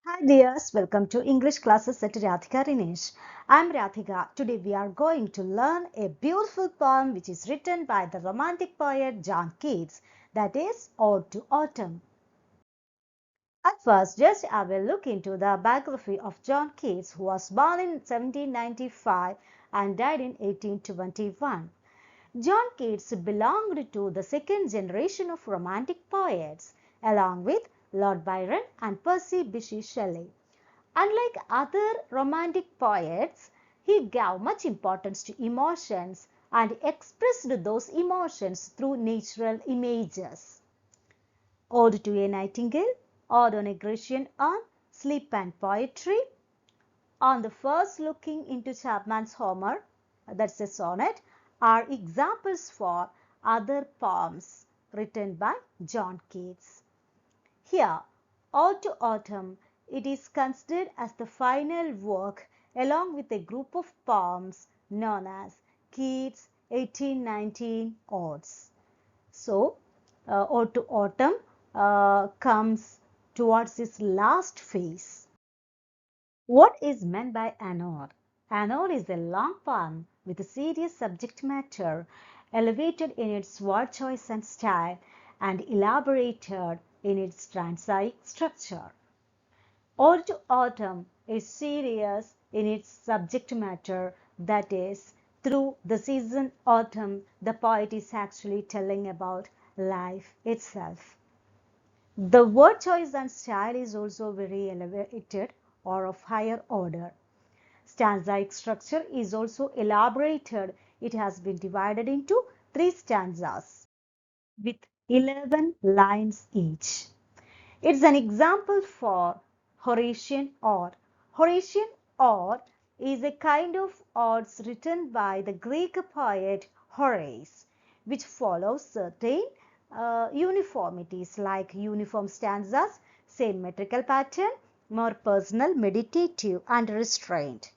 Hi dears, welcome to English classes at Radhika Rinesh. I'm Radhika. Today we are going to learn a beautiful poem which is written by the romantic poet John Keats, that is Ode to Autumn. At first, just have a look into the biography of John Keats, who was born in 1795 and died in 1821. John Keats belonged to the second generation of romantic poets, along with Lord Byron and Percy Bysshe Shelley. Unlike other romantic poets, he gave much importance to emotions and expressed those emotions through natural images. Ode to a Nightingale, Ode on a Grecian Urn, Sleep and Poetry, On the First Looking into Chapman's Homer, that's a sonnet, are examples for other poems written by John Keats. Here, Ode to Autumn, it is considered as the final work along with a group of poems known as Keats' 1819 Odes. So, Ode to Autumn comes towards its last phase. What is meant by an ode? An ode is a long poem with a serious subject matter, elevated in its word choice and style, and elaborated in its stanzaic structure. Ode to Autumn is serious in its subject matter, that is, through the season autumn, the poet is actually telling about life itself. The word choice and style is also very elevated or of higher order. Stanzaic structure is also elaborated. It has been divided into three stanzas with 11 lines each. It's an example for Horatian ode. Horatian ode is a kind of odes written by the Greek poet Horace, which follows certain uniformities like uniform stanzas, same metrical pattern, more personal, meditative, and restrained.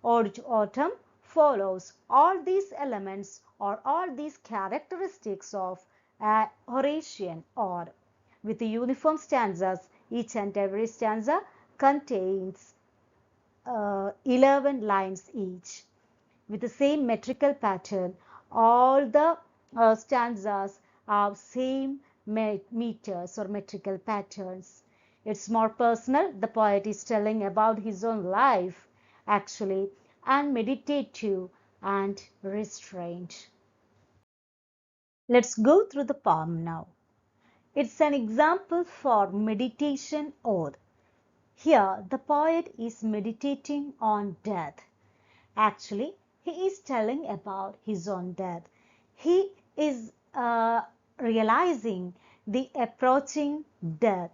Ode to Autumn follows all these elements or all these characteristics of a Horatian ode with the uniform stanzas. Each and every stanza contains 11 lines each. With the same metrical pattern, all the stanzas have same meters or metrical patterns. It's more personal. The poet is telling about his own life, actually, and meditative and restrained. Let's go through the poem now. It's an example for meditation ode. Here, the poet is meditating on death. Actually, he is telling about his own death. He is realizing the approaching death.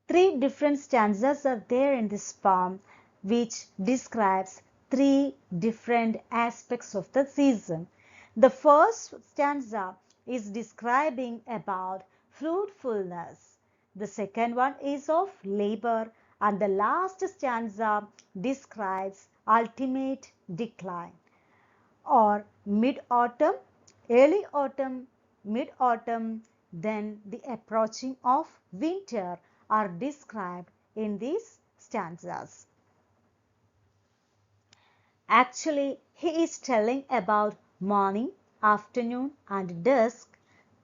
Three different stanzas are there in this poem, which describes three different aspects of the season. The first stanza is describing about fruitfulness. The second one is of labor, and the last stanza describes ultimate decline. Or mid-autumn, early autumn, mid-autumn, then the approaching of winter are described in these stanzas. Actually, he is telling about morning, afternoon, and dusk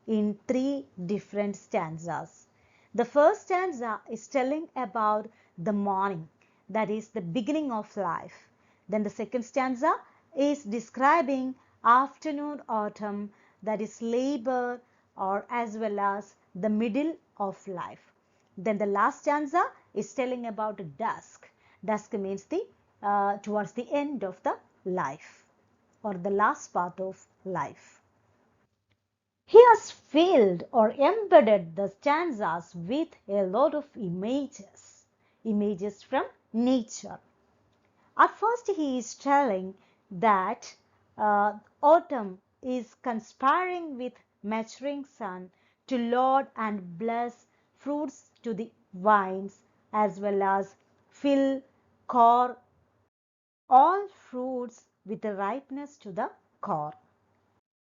in three different stanzas. The first stanza is telling about the morning, that is the beginning of life. Then the second stanza is describing afternoon autumn, that is labor or as well as the middle of life. Then the last stanza is telling about dusk. Dusk means the towards the end of the life or the last part of life. He has filled or embedded the stanzas with a lot of images from nature. At first, he is telling that autumn is conspiring with maturing sun to load and bless fruits to the vines as well as fill core all fruits with the ripeness to the core.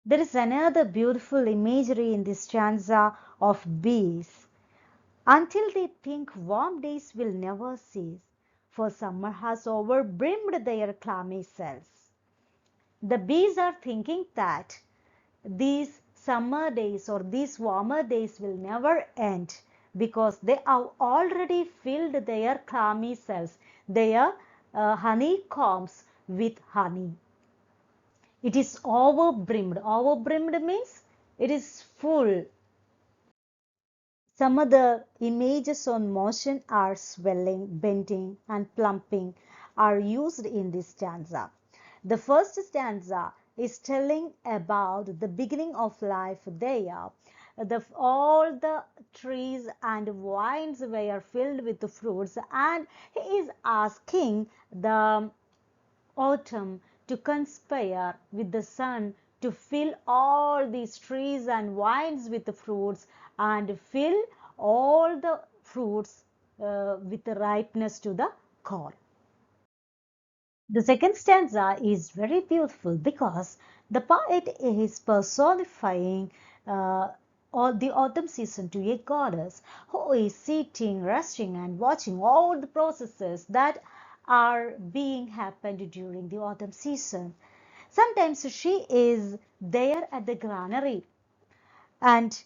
There is another beautiful imagery in this stanza of bees. until they think warm days will never cease, for summer has overbrimmed their clammy cells. The bees are thinking that these summer days or these warmer days will never end because they have already filled their clammy cells, their honeycombs with honey. It is overbrimmed. Overbrimmed means it is full. Some of the images on motion are swelling, bending, and plumping are used in this stanza. The first stanza is telling about the beginning of life there. All the trees and vines were filled with fruits, and he is asking the autumn to conspire with the sun to fill all these trees and vines with the fruits and fill all the fruits with the ripeness to the core. The second stanza is very beautiful because the poet is personifying all the autumn season to a goddess who is sitting, resting, and watching all the processes that are being happened during the autumn season. Sometimes she is there at the granary and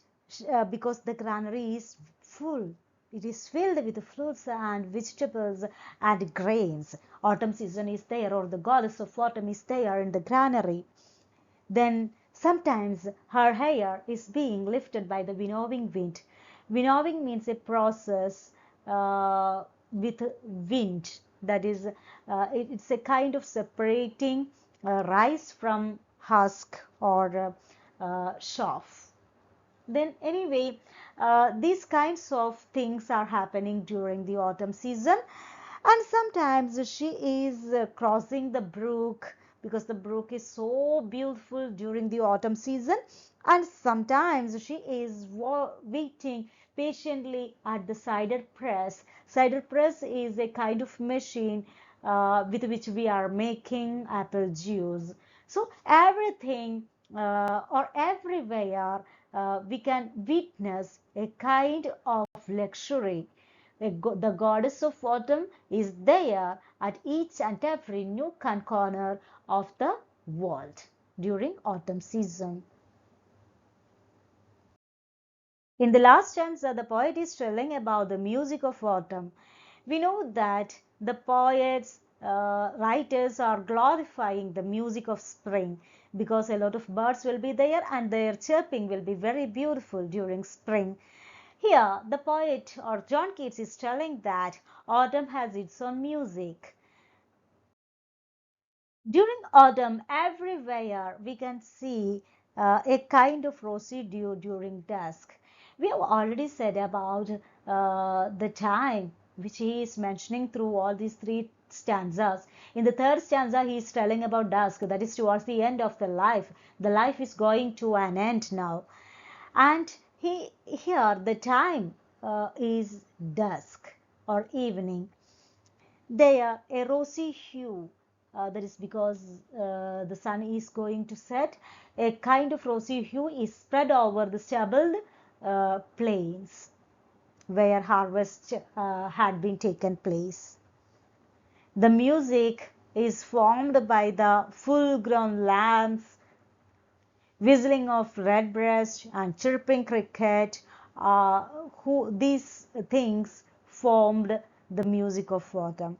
because the granary is full, it is filled with fruits and vegetables and grains. Autumn season is there, or the goddess of autumn is there in the granary. Then sometimes her hair is being lifted by the winnowing wind. Winnowing means a process with wind, that is it's a kind of separating rice from husk or chaff. Then anyway, these kinds of things are happening during the autumn season, and sometimes she is crossing the brook because the brook is so beautiful during the autumn season, and sometimes she is waiting patiently at the cider press. Cider press is a kind of machine with which we are making apple juice. So everything or everywhere we can witness a kind of luxury. The goddess of autumn is there at each and every nook and corner of the world during autumn season. In the last stanza, the poet is telling about the music of autumn. We know that the poets, writers are glorifying the music of spring because a lot of birds will be there and their chirping will be very beautiful during spring. Here, the poet or John Keats is telling that autumn has its own music. During autumn, everywhere we can see a kind of rosy dew during dusk. We have already said about the time which he is mentioning through all these three stanzas. In the third stanza, he is telling about dusk, that is towards the end of the life. The life is going to an end now. And here the time is dusk or evening. There a rosy hue, that is because the sun is going to set. A kind of rosy hue is spread over the stubbled plains where harvest had been taken place. The music is formed by the full grown lambs, whistling of redbreast and chirping cricket, these things formed the music of autumn.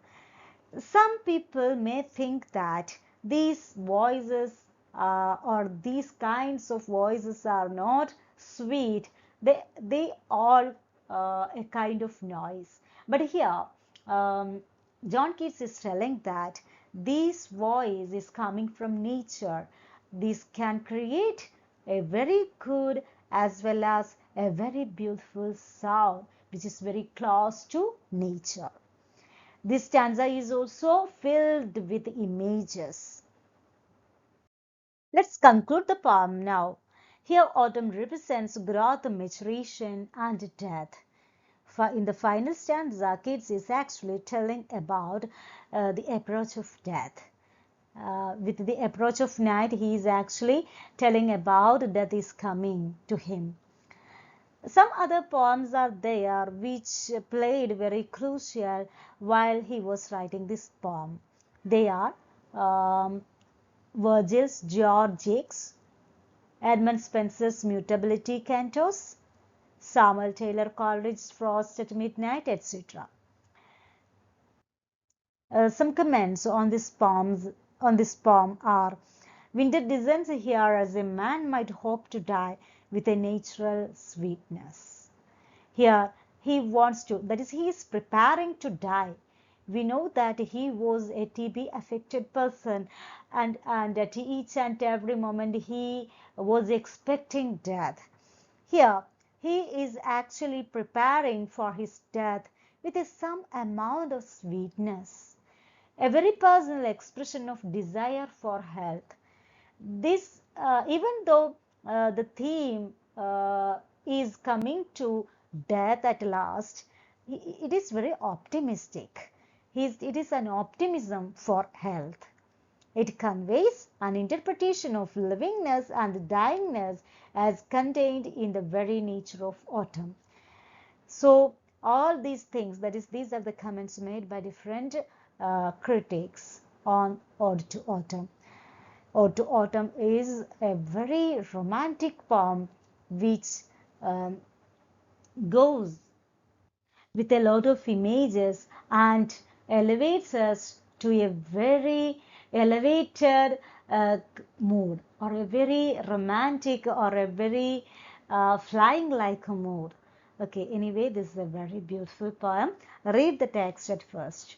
Some people may think that these voices or these kinds of voices are not sweet. They are a kind of noise. But here, John Keats is telling that this voice is coming from nature. This can create a very good as well as a very beautiful sound which is very close to nature. This stanza is also filled with images. Let's conclude the poem now. Here autumn represents growth, maturation and death. In the final stanza, Keats is actually telling about the approach of death. With the approach of night, he is actually telling about death is coming to him. Some other poems are there which played very crucial while he was writing this poem. They are um, Virgil's Georgics, Edmund Spenser's Mutability Cantos, Samuel Taylor Coleridge's Frost at Midnight, etc. Some comments on this poem are: Winter descends here as a man might hope to die with a natural sweetness. Here he wants to, that is, he is preparing to die. We know that he was a TB affected person, and at each and every moment he was expecting death. Here he is actually preparing for his death with some amount of sweetness, a very personal expression of desire for health. This, even though the theme is coming to death at last, it is very optimistic. It is an optimism for health. It conveys an interpretation of livingness and dyingness as contained in the very nature of autumn. So all these things, that is, these are the comments made by different critics on Ode to Autumn. Ode to Autumn is a very romantic poem which um, goes with a lot of images and elevates us to a very elevated mood, or a very romantic, or a very flying like a mood. Okay, anyway, this is a very beautiful poem. Read the text at first.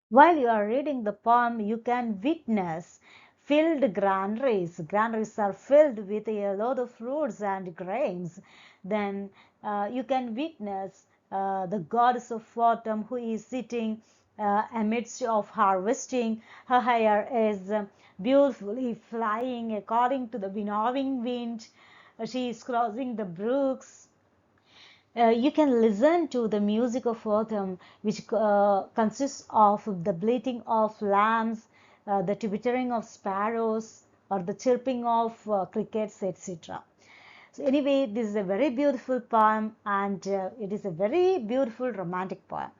While you are reading the poem, you can witness filled granaries. Granaries are filled with a lot of fruits and grains. Then you can witness the goddess of autumn, who is sitting amidst of harvesting. Her hair is beautifully flying according to the winnowing wind. She is crossing the brooks. You can listen to the music of autumn, which consists of the bleating of lambs, the twittering of sparrows, or the chirping of crickets, etc. So anyway, this is a very beautiful poem, and it is a very beautiful romantic poem.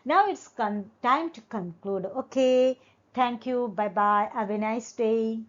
Now it's time to conclude. Okay, thank you. Bye bye. Have a nice day.